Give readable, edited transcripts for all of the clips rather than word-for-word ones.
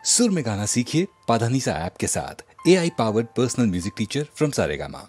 सुर में गाना सीखिए पाधानीसा ऐप के साथ। AI powered personal music teacher from Saregama.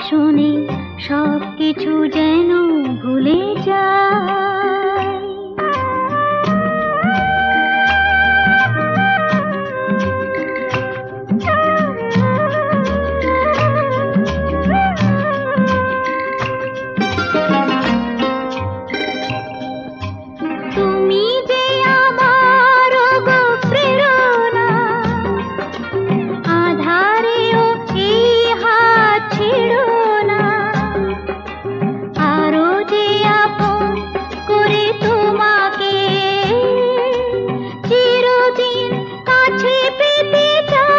শুনে সব কিছু যেন ভুলে যায়। তুমি যে আমার গো প্রেরণা, আধারেও এই হাত ছেড়ো না, আরো যে আপন করে তোমাকে চিরদিন কাছে পেতে চাই।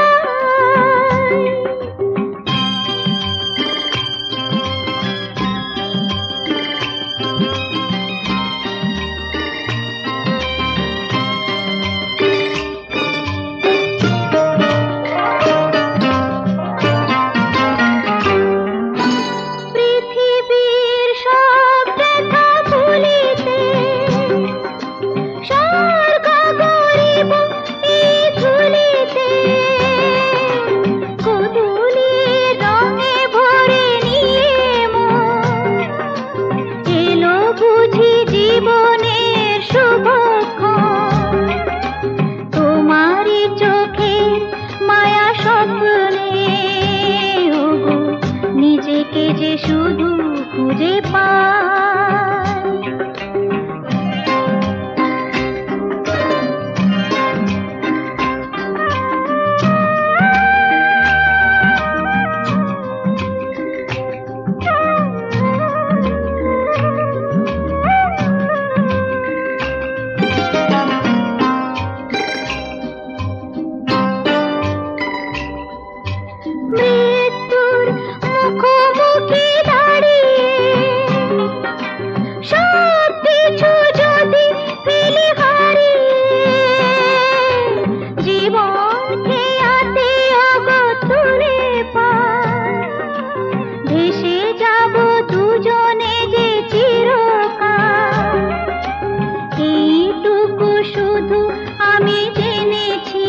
পৃথিবীর সব ব্যথা ভুলিতে স্বর্গ গরিব এই ধুলিতে, গোধূলির রঙে ভরে নিয়ে মন এলো বুঝি জীবনের শুভক্ষণ। তোমারই চোখে মায়া স্বপ্নে ওগো নিজেকে যে শুধু খুঁজে পাই। মৃত্যুর মুখোমুখি দাঁড়িয়ে সব কিছু যদি ফেলে হারিয়ে, জীবনকে হাতে ওগো তুলে পাই। ভেসে যাব দুজনে যে চিরকাল, এইটুকু শুধু আমি জেনেছি,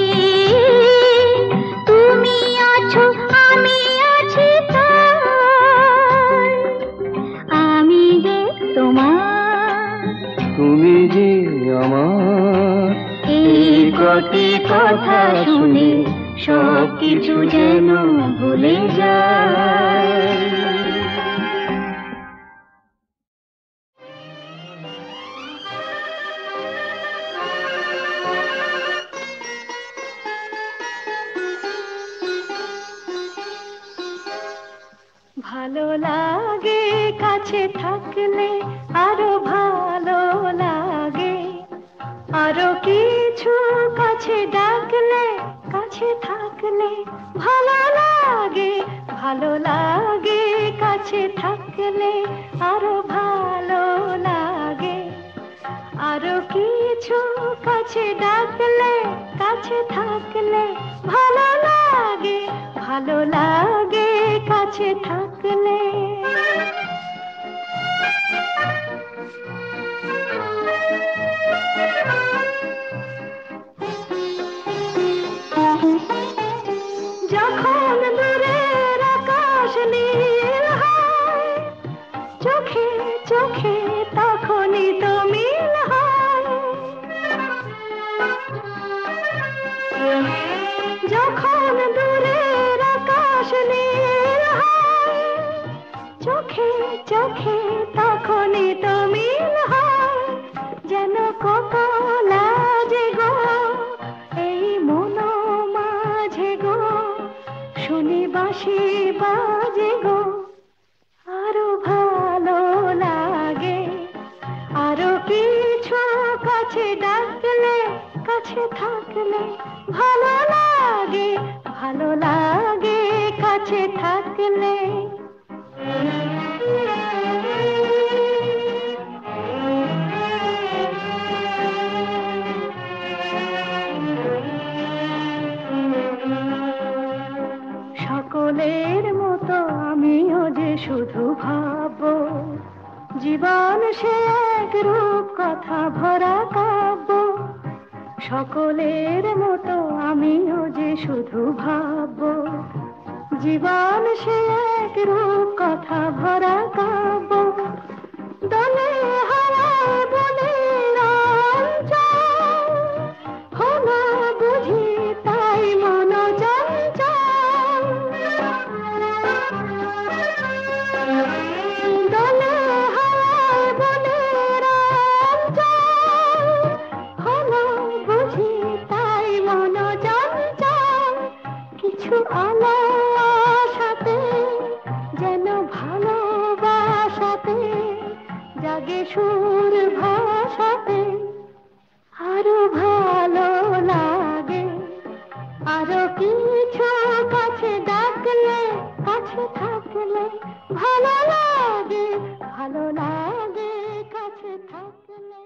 তুমি আছো আমি আছি তাই। আমি যে তোমার, তুমি যে আমার, এই কটি কথা শুনে সব কিছু যেন ভুলে যায়। ভালো লাগে কাছে থাকলে, আরো ভালো লাগে, আরো কিছু কাছে ডাকলে, কাছে থাকলে ভালো লাগে। ভালো লাগে কাছে থাকলে, আরো ভালো লাগে, আরো কিছু কাছে ডাকলে, কাছে থাকলে ভালো লাগে। ভালো লাগে কাছে থাকলে। যখন দূরের আকাশ নীল হয়, চোখে চোখে তখনই তো মিল হয়। যখন দূরের আকাশ নীল হয়, চোখে চোখে তখনই তো মিল হয়। যেন কত লাজে গো এই মন মাঝে গো, শুনি বাঁশি বাজে গো, আরো ভালো লাগে। আরো কিছু কাছে ডাকলে, কাছে থাকলে ভালো লাগে। ভালো লাগে কাছে থাকলে। সকলের মতো আমিও যে শুধু ভাববো, জীবন সে এক রূপ কথা ভরা কাব্য। সকলের মতো আমিও যে শুধু ভাববো, জীবন সে এক রূপ কথা ভরা কাব্য। দলে হারায় বলে রঞ্জন, হলো বুঝি তাই মন চঞ্চল। দলে হারায় বলে রঞ্জন, হলো বুঝি তাই মন চঞ্চল। কিছু আলো আশাতে যেন ভালোবাসাতে জাগে সুর ভাষাতে। আরো ভালো লাগে আরো কিছু কাছে ডাকলে, কাছে থাকলে ভালো লাগে, ভালো লাগে কাছে থাকলে।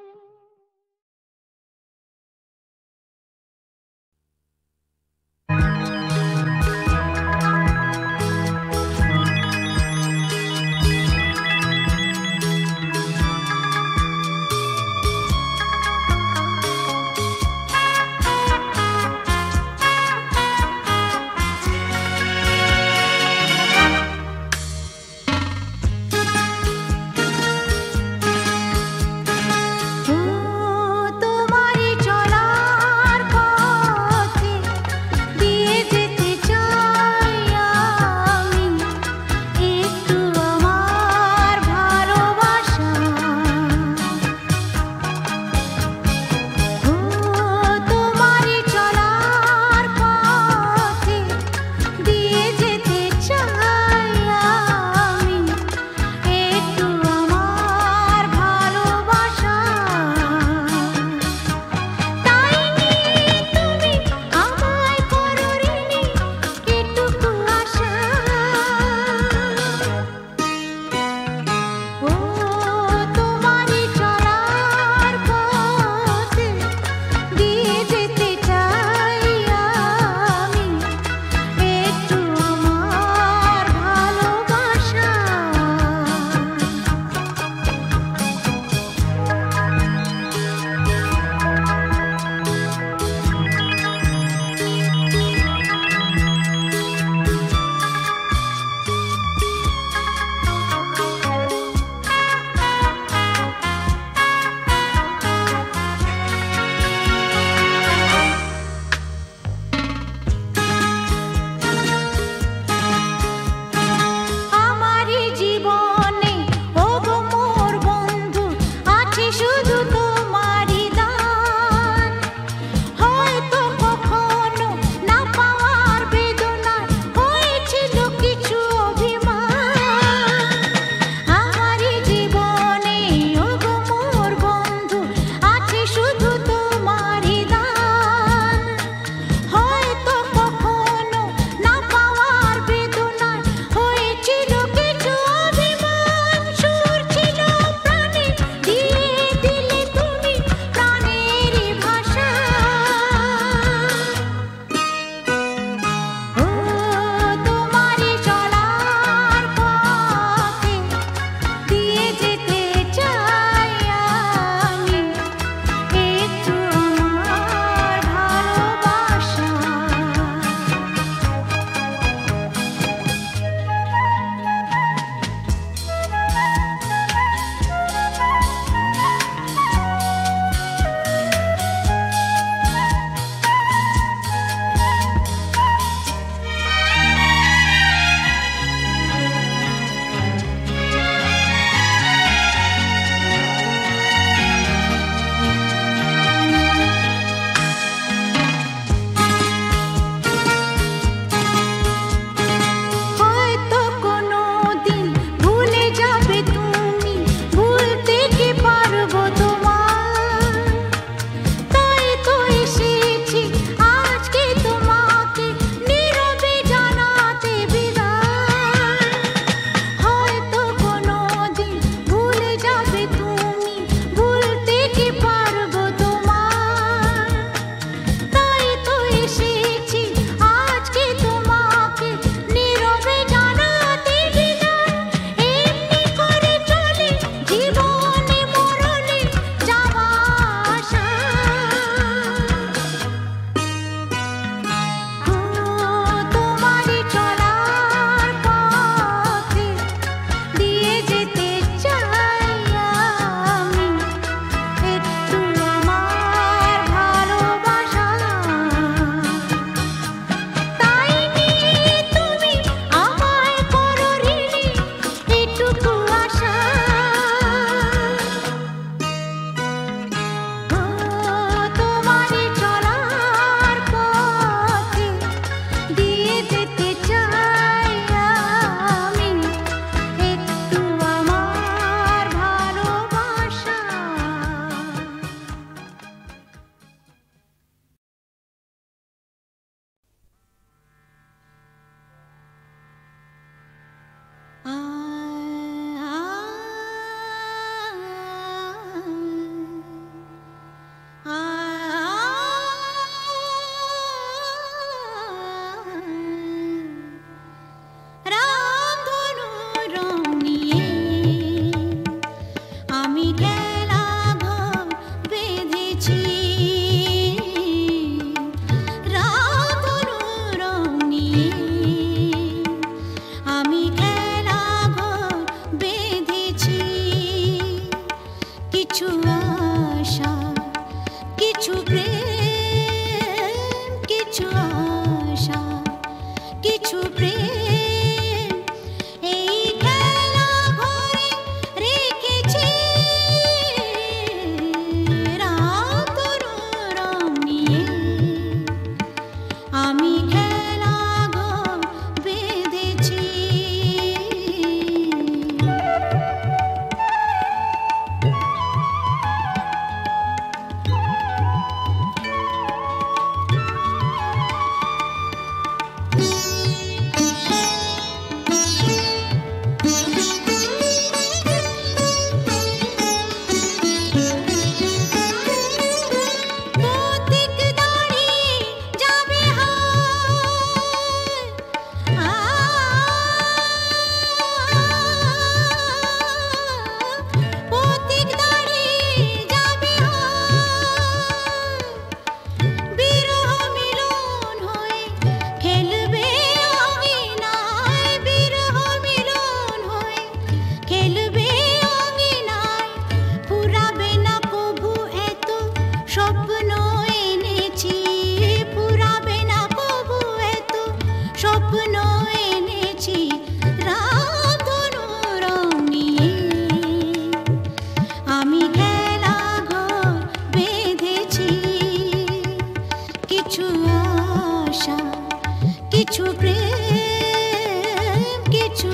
কিছু প্রেম কিছু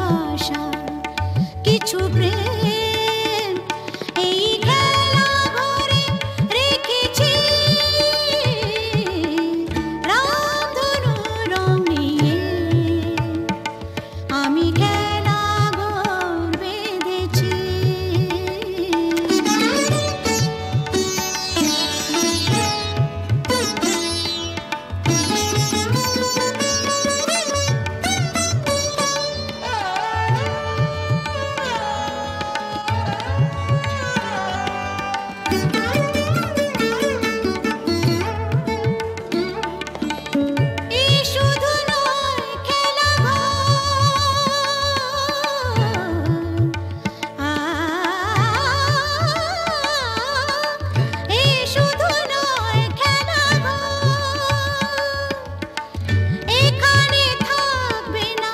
আশা কিছু প্রেম এই খেলা ঘরে রেখেছি রামধনু রং নিয়ে আমি খেলা ঘর বেঁধেছি এই শুধু নয় খেলা এই শুধু নয় খেলা এখানে থাকবে না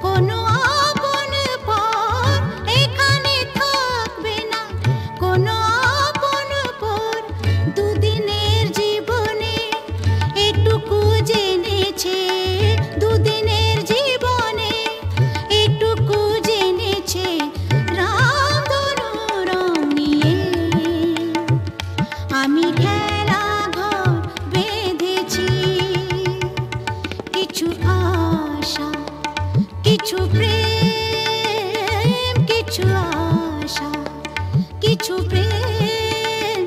কোনো আপন পর এখানে থাকবে না কোনো আপন পর দুদিনের জীবনে এটুকু জেনেছে দুদিনের জীবনে এটুকু জেনেছে রামধনু রং নিয়ে আমি খেলা ঘর বেঁধেছি কিছু আশা কিছু প্রেম কিছু আশা কিছু প্রেম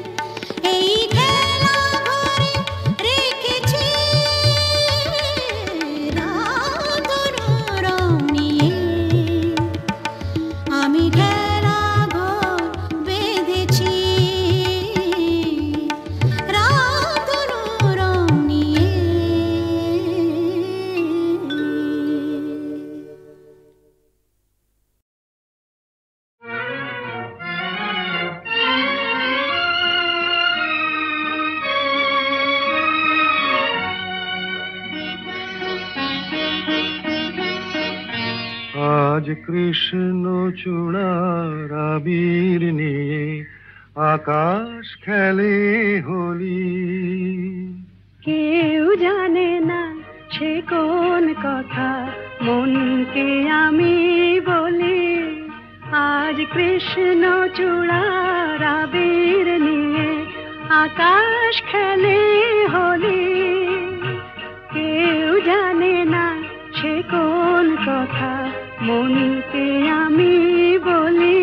এই খেলা ঘরে রেখেছি রামধনু রং নিয়ে আমি খেলা ঘর বেঁধেছি রামধনু রং নিয়ে আজ কৃষ্ণ চূড়ার আবির নিয়ে আকাশ খেলে হোলি কেউ জানে না সে কোন কথা মনকে আমি বলি আজ কৃষ্ণ চূড়ার আবির নিয়ে আকাশ খেলে হোলি কেউ জানে না সে কোন কথা মনকে আমি বলি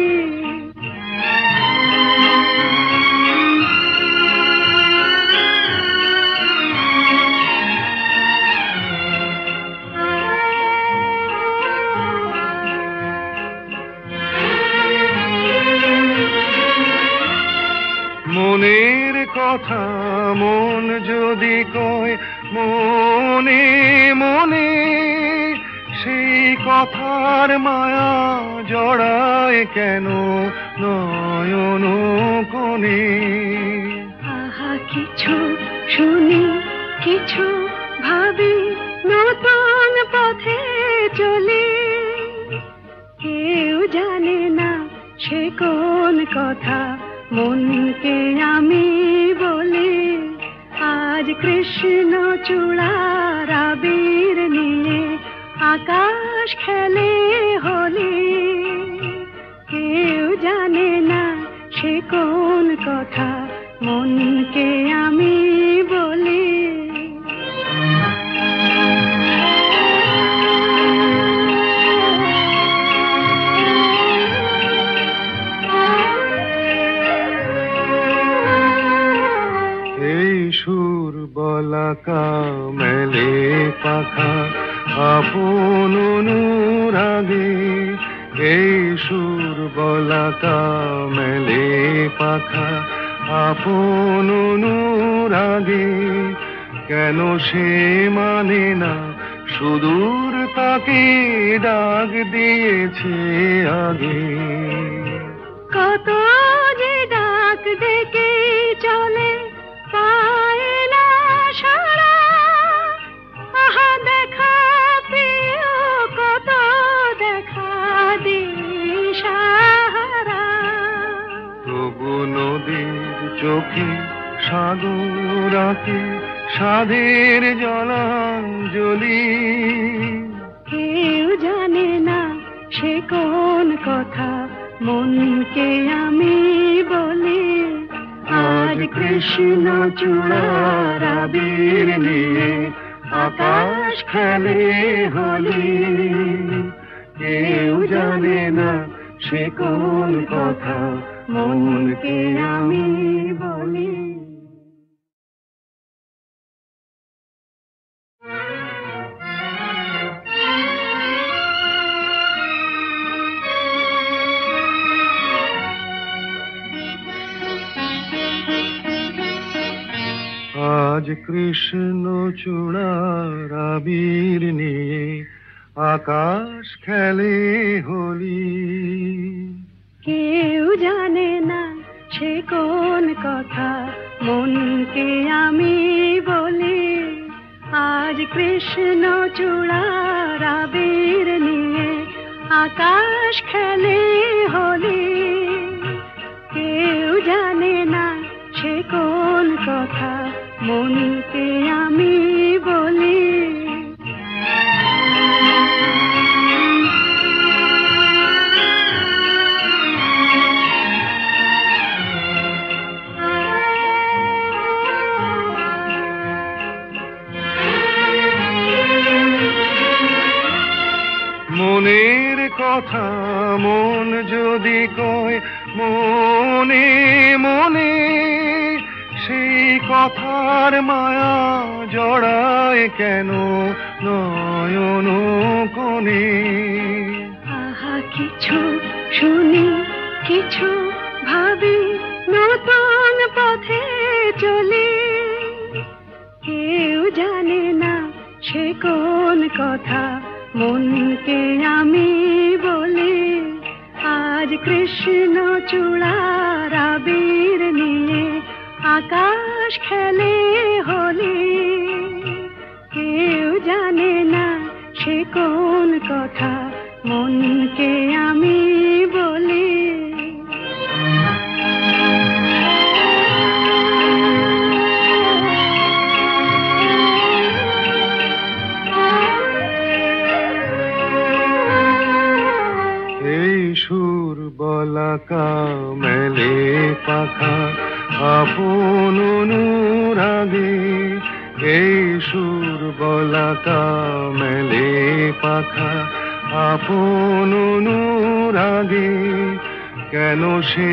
মনের কথা মন যদি কয় মনে মনে সেই কথার মায়া জড়ায় কেন নয়ন কোণে আহা কিছু শুনি কিছু ভাবি নতুন পথে চলি কেউ জানে না সে কোন কথা মনকে আমি বলি আজ কৃষ্ণ চূড়ার আবির নিয়ে আকাশ খেলে হোলি কেউ জানে না সে কোন কথা মনকে আমি বলি এই সুর বলাকা মেলে পাখা আপন অনুরাগে এই সুর বলাকা মেলে পাখা আপন অনুরাগে কেন সে মানে না সুদূর তাকে ডাক দিয়েছে আগে কত যে ডাক ডেকে চলে পায় না সারা আহা দেখা প্রিয় কত দেখা দিশাহারা তবু নদীর চোখে সাগর আঁকে সাধের জলাঞ্জলি। কেউ জানে না সে কোন কথা মনকে আমি বলি। আজ কৃষ্ণ চূড়ার আবির নিয়ে আকাশ খেলে হোলি। কেউ জানে না সে কোন কথা মনকে আমি বলি। আজ কৃষ্ণ চূড়ার আবির নিয়ে আকাশ খেলে হোলি। কেউ জানে না সে কোন কথা মনকে আমি বলি। আজ কৃষ্ণ চূড়ার আবির নিয়ে আকাশ খেলে হোলি। কেউ জানে না সে কোন কথা মনকে আমি বলি। মনের কথা মন যদি কয় মনে মনে, সেই কথার মায়া জড়ায় কেন নয়ন কোণে। আহা কিছু শুনি কিছু ভাবি নতুন পথে চলি। কেউ জানে না সে কোন কথা মনকে আমি বলি। আজ কৃষ্ণ চূড়ার আবির নিয়ে আকাশ খেলে হোলি। কেউ জানে না সে কোন কথা মনকে আমি বলি। এই সুর বলাকা মেলে পাখা আপন অনুরাগে। এই সুর বলাকা মেলে পাখা আপন অনুরাগে। কেন সে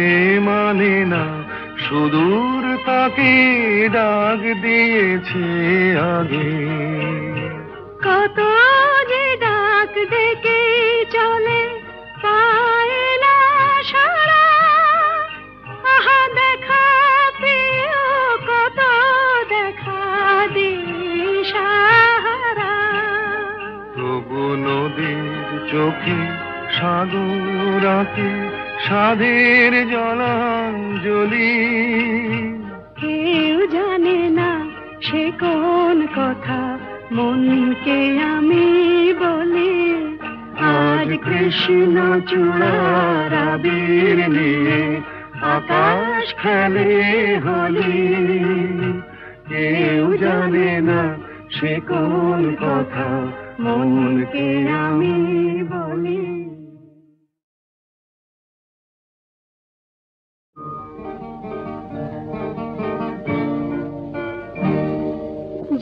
মানে না সুদূর তাকে ডাক দিয়েছে আগে। কত যে ডাক ডেকে চলে পায় না সারা। আহা দেখা প্রিয় কত দেখা দিশাহারা। তবু নদীর চোখে সাগর আঁকে সাধের জলাঞ্জলি। কেউ জানে না সে কোন কথা মনকে আমি বলি। আজ কৃষ্ণ চূড়ার আবির নিয়ে আকাশ খেলে হোলি। কেউ জানে না সে কোন কথা মনকে আমি বলি।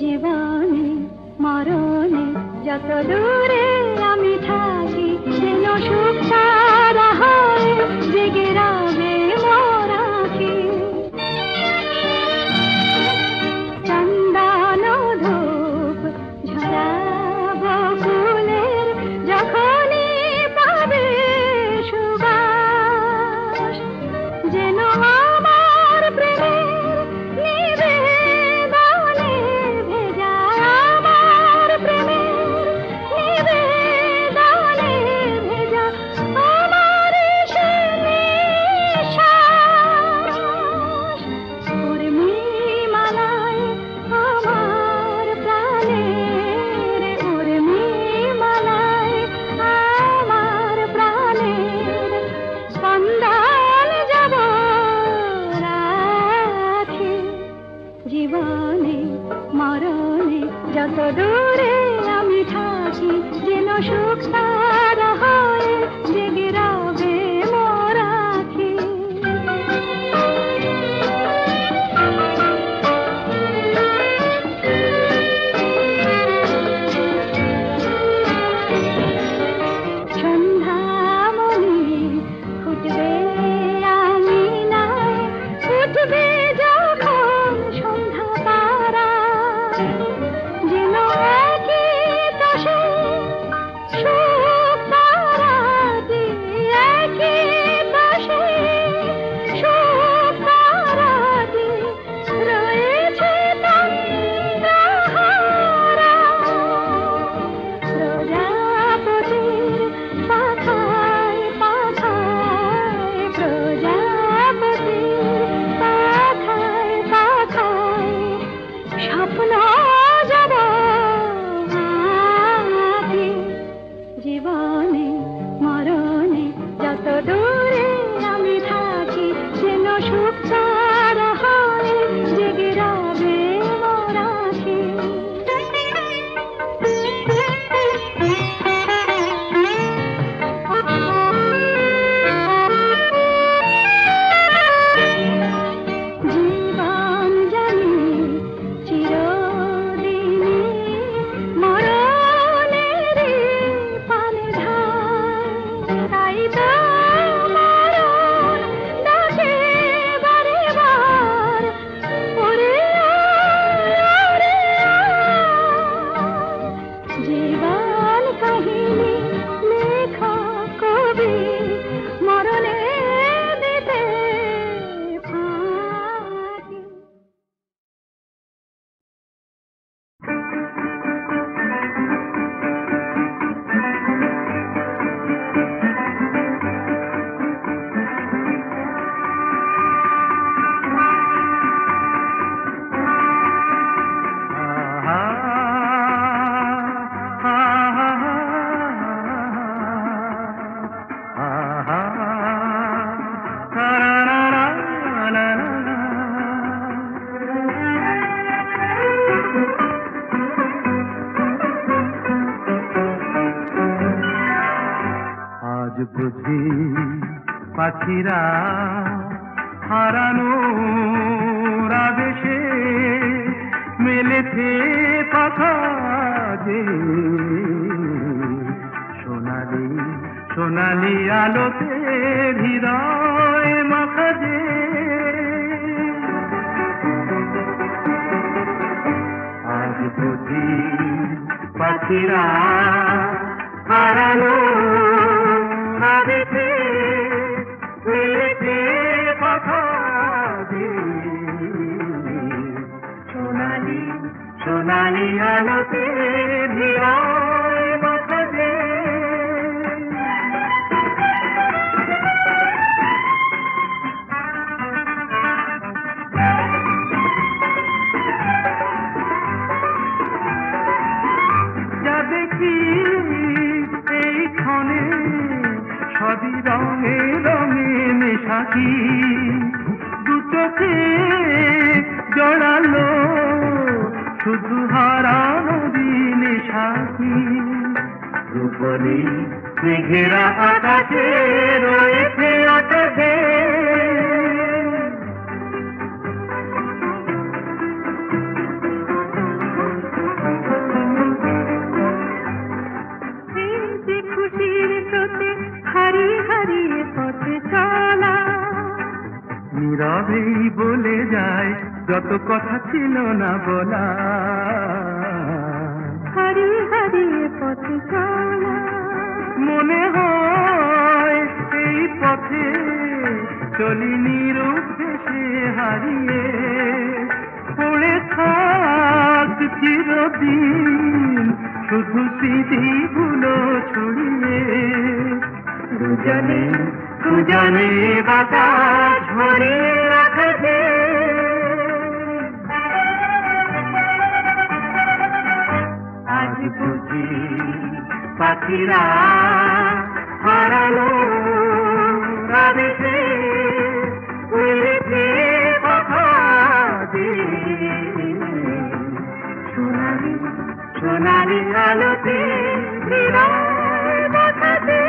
জীবনে মরণে যত দূরে আমি থাকি, যেন সুখ সারা হয়ে জেগে রবে মোর আঁখি। চন্দন ধূপ ঝরাবো ফুলের যখনই পাবে সুবাস, যেন আমার প্রেমের নিবেদনে ভেজা, আমার প্রেমের নিবেদনে ভেজা দূরে আমি থাকি যেন সুখ তারা হয়ে জেগে রবে মোর আঁখি। সন্ধ্যামণি ফুটবে আঙিনায়, ফুটবে যখন সন্ধ্যা তারা, যেন একই দশে সুখ তারা দিয়ে, একই দশে সুখ তারা দিয়ে রয়েছে তন্দ্রাহারা। প্রজাপতির পাখায় পাখায়, প্রজাপতির পাখায় পাখায় স্বপ্ন যাব আঁকি। জীবনে মরণে যত দূরে আমি থাকি যেন সুখ তারা হয়ে জেগে রবে মোর আঁখি। জীবন জানি চিরদিনই মরণেরই পানে ধার, তাই তো মরণ ডাকে বারে বার, ওরে ওরে। জীবন কাহিনী লেখা কবি মরণে দিতে ফাঁকি। আজ বুঝি পাখিরা হারানো আবেশে মেলেছে পাখা যে, সোনালি সোনালি আলোতে হৃদয় মাখা যে। আজ বুঝি পাখিরা হারানো আবেশে মেলেছে পাখা যে, সোনালি সোনালি আলোতে হৃদয় মাখা যে। যা দেখি এই ক্ষণে সবই রঙে রঙে মেশাকি, দু চোখে জড়ালো শুধু হারানো দিনে সাথী। রূপলি মেঘেরা আকাশে রয়েছে আকাশে, খুশির স্রোতে হারিয়ে হারিয়ে পথে চলা, নীরবেই বলে যায় যত কথা ছিল না বলা। হারিয়ে হারিয়ে পথে চলা, মনে হয় এই পথে চলি নিরুদ্দেশে হারিয়ে, পড়ে থাক চিরদিন শুধু স্মৃতিগুলো ছড়িয়ে। দুজনে দুজনে বাতাস ভরিয়ে রাখবে, আজ বুঝি পাখিরা হারালো আবেশে মেলেছে পাখা যে, সোনালি সোনালি চাঁদনি আলোতে হৃদয় বাঁধাতে।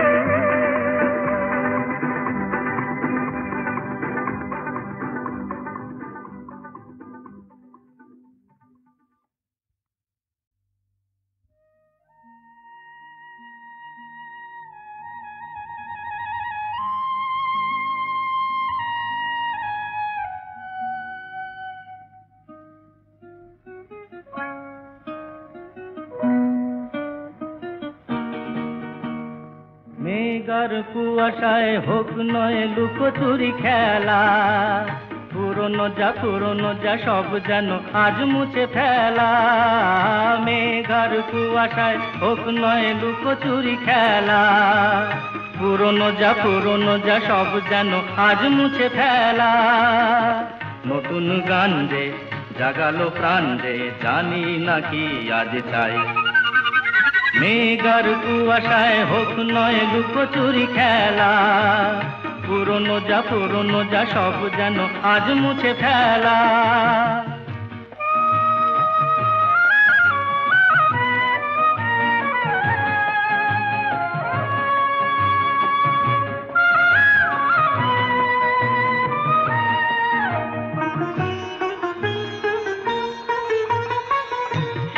মেঘার কুয়াশায় হোক নয় লুকোচুরি খেলা, পুরনো যা সব যেন আজ মুছে ফেলা। মেঘার কুয়াশায় হোক নয় লুকোচুরি খেলা, পুরনো যা সব যেন আজ মুছে ফেলা। নতুন গান যে জাগালো প্রাণ যে জানি নাকি আজ চাই। মেঘার কুয়াশায় হোক নয় লুকোচুরি খেলা, পুরনো যা সব যেন আজ মুছে ফেলা।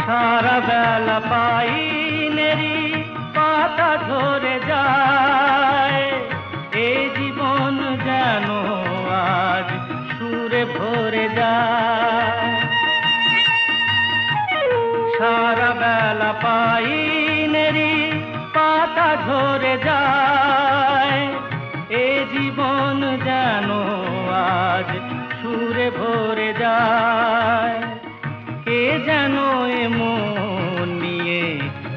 সারা বেলা পাইনেরি পাতা ঝরে যায়, এই জীবন যেন আজ সুরে ভরে যায়। সারা বেলা পাইনেরি পাতা ঝরে যায়, এই জীবন যেন আজ সুরে ভরে যায়। কে যেন মন নিয়ে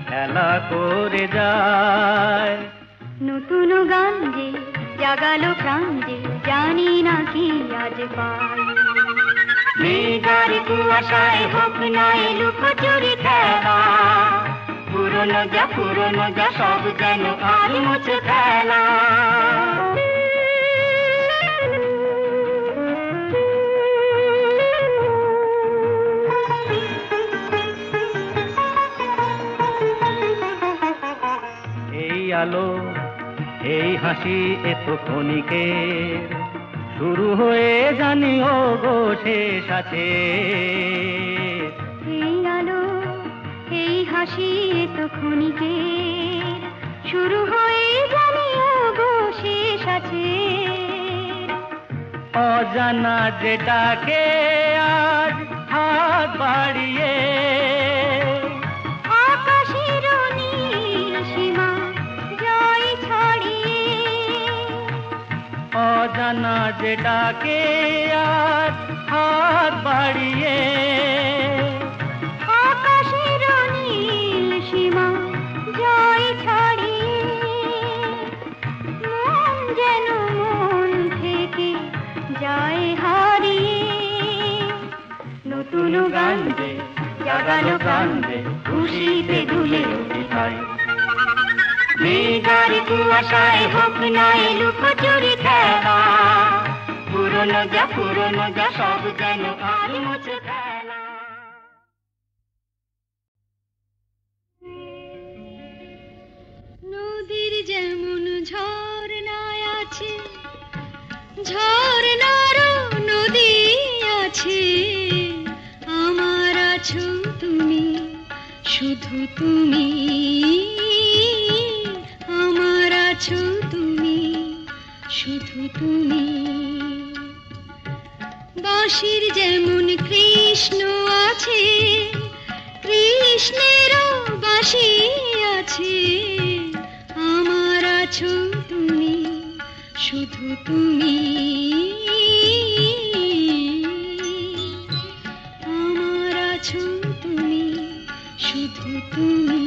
খেলা করে যায়। নতুন গান যে জাগালো প্রাণ যে জানি না কি আজ পাই। মেঘার কুয়াশায় হোক নয় লুকোচুরি খেলা, পুরনো যা সব যেন আজ মুছে ফেলা। আলো এই হাসি এত ক্ষণিকের, শুরু হয়ে জানিও গো শেষ আছে। এই আলো এই হাসি এত ক্ষণিকের, শুরু হয়ে জানিও গো শেষ আছে। অজানা যেটাকে আজ হাত বাড়িয়ে, অজানা যেটাকে আজ হাত বাড়িয়ে, আকাশের নীল সীমা জয় ছাড়িয়ে, মন যেন মন থেকে যায় হারিয়ে। নতুন গান যে জাগালো গান যে খুশিতে দুলে উঠায়। মেঘার কুয়াশায় হোক নয় লুকোচুরি খেলা, পুরনো যা সব যেন আজ মুছে ফেলা। নদীর যেমন ঝর্ণায় আছে, ঝর্ণারও নদী আছে, আমার আছো তুমি, শুধু তুমি। আমার আছো তুমি, শুধু তুমি। বাঁশির যেমন কৃষ্ণ আছে, কৃষ্ণেরও বাঁশি আছে, আমার আছো তুমি, শুধু তুমি। আমার আছো তুমি, শুধু তুমি।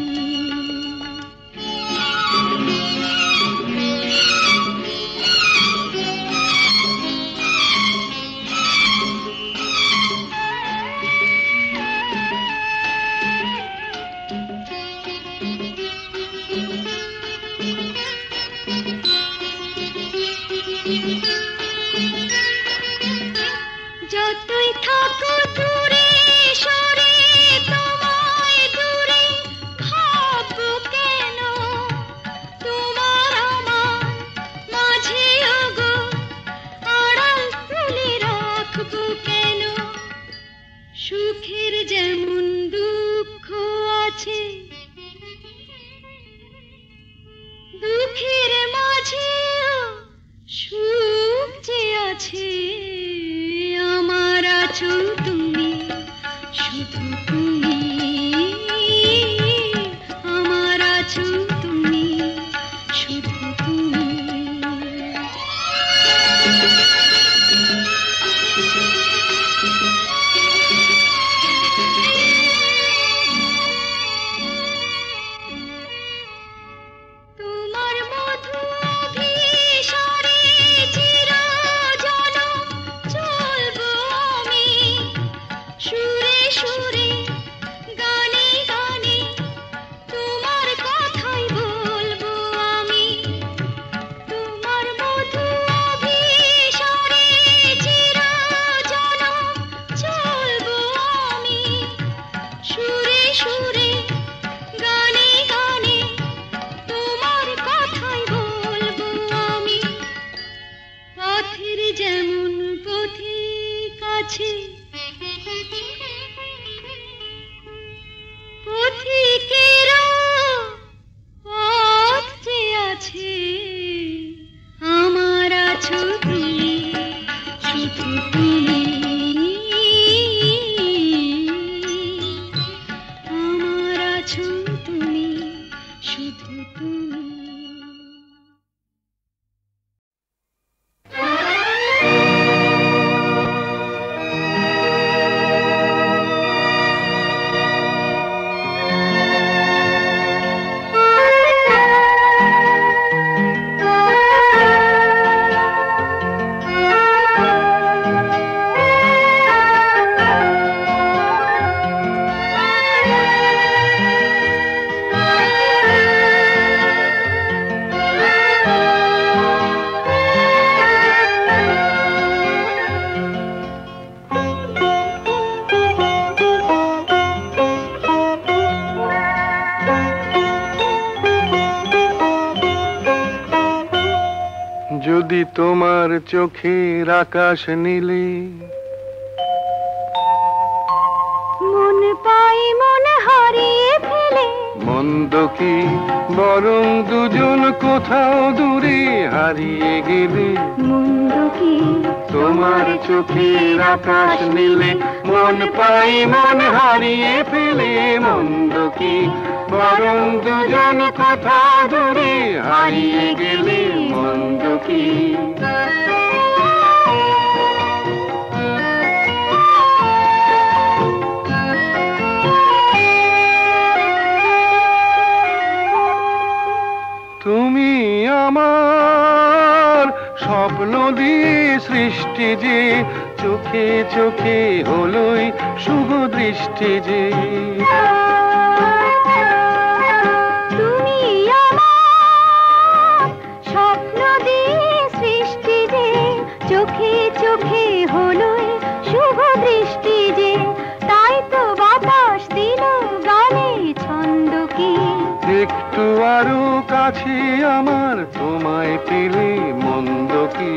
আছো তুমি, শুধু তুমি আমার আছো তুমি, শুধু তুমি। তোমার মধু অভিসারে চিরজনম চলবো আমি, সুরে সুরে গানে গানে তোমার কথাই বলবো আমি। তোমার মধু অভিসারে চিরজনম চলবো আমি, সুরে সুরে গানে গানে তোমার কথাই বলবো আমি। পথের যেমন পথিক আছে, পথিকেরও পথ যে আছে, আমার আছো তুমি, শুধু তুমি আমার আছো তুমি, শুধু তুমি। যদি তোমার চোখের আকাশ নীলে মন পাই মন হারিয়ে ফেলে, মন্দ কি বরং দুজন কোথাও দূরে হারিয়ে গেলে। মন্দ কি তোমার চোখের আকাশ নীলে মন পাই মন হারিয়ে ফেলে, মন্দ কি বরং দুজন কোথাও দূরে হারিয়ে গেলে। মন্দ কি তুমি আমার স্বপ্ন দিয়ে সৃষ্টি যে, চোখে চোখে হলোই শুভ দৃষ্টি যে। তুমি আমার স্বপ্ন দিয়ে সৃষ্টি যে, চোখে চোখে হলোই শুভ দৃষ্টি যে। তাই তো বাতাস দিল গানে ছন্দ কি, একটু আরো কাছে আমার তোমায় পেলে। মন্দ কি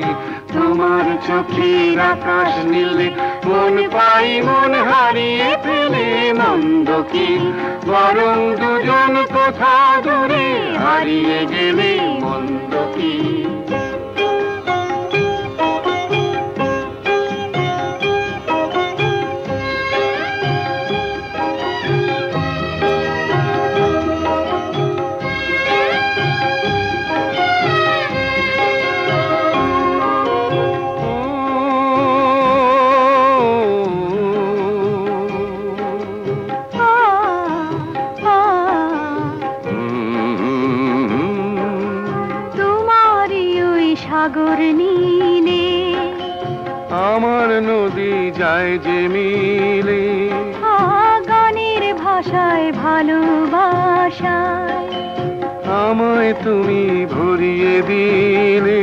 তোমার চোখের আকাশ নীলে মন পাই মন হারিয়ে ফেলে। মন্দ কি বরং দুজন কোথাও দূরে হারিয়ে গেলে। মন্দ কি সাগর নীলে আমার নদী যায় যে মিলে। গানের ভাষায় ভালোবাসায় আমায় তুমি ভরিয়ে দিলে।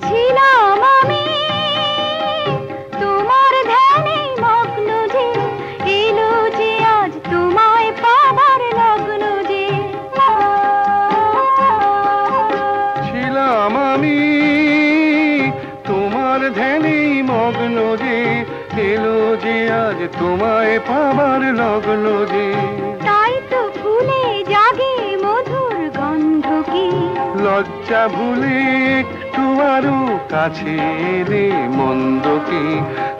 ছিলাম আমি তোমার ধ্যানে মগ্ন যে, এলো যে আজ তোমায় পাবার লগ্ন যে। ছিলাম আমি তোমার ধ্যানে মগ্ন যে, এলো যে আজ তোমায় পাবার লগ্ন যে। তাই তো ফুলে জাগে মধুর গন্ধ কি, লজ্জা ভুলে একটু আরো কাছে এলে। মন্দ কি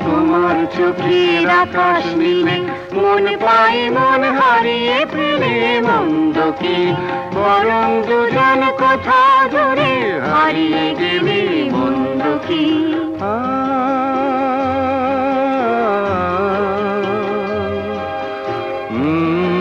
তোমার চোখের আকাশ নীলে মন পাই মন হারিয়ে ফেলে মন্দ কি, বরং দুজন কোথা দূরে হারিয়ে গেলে মন্দ কি। Mm-hmm.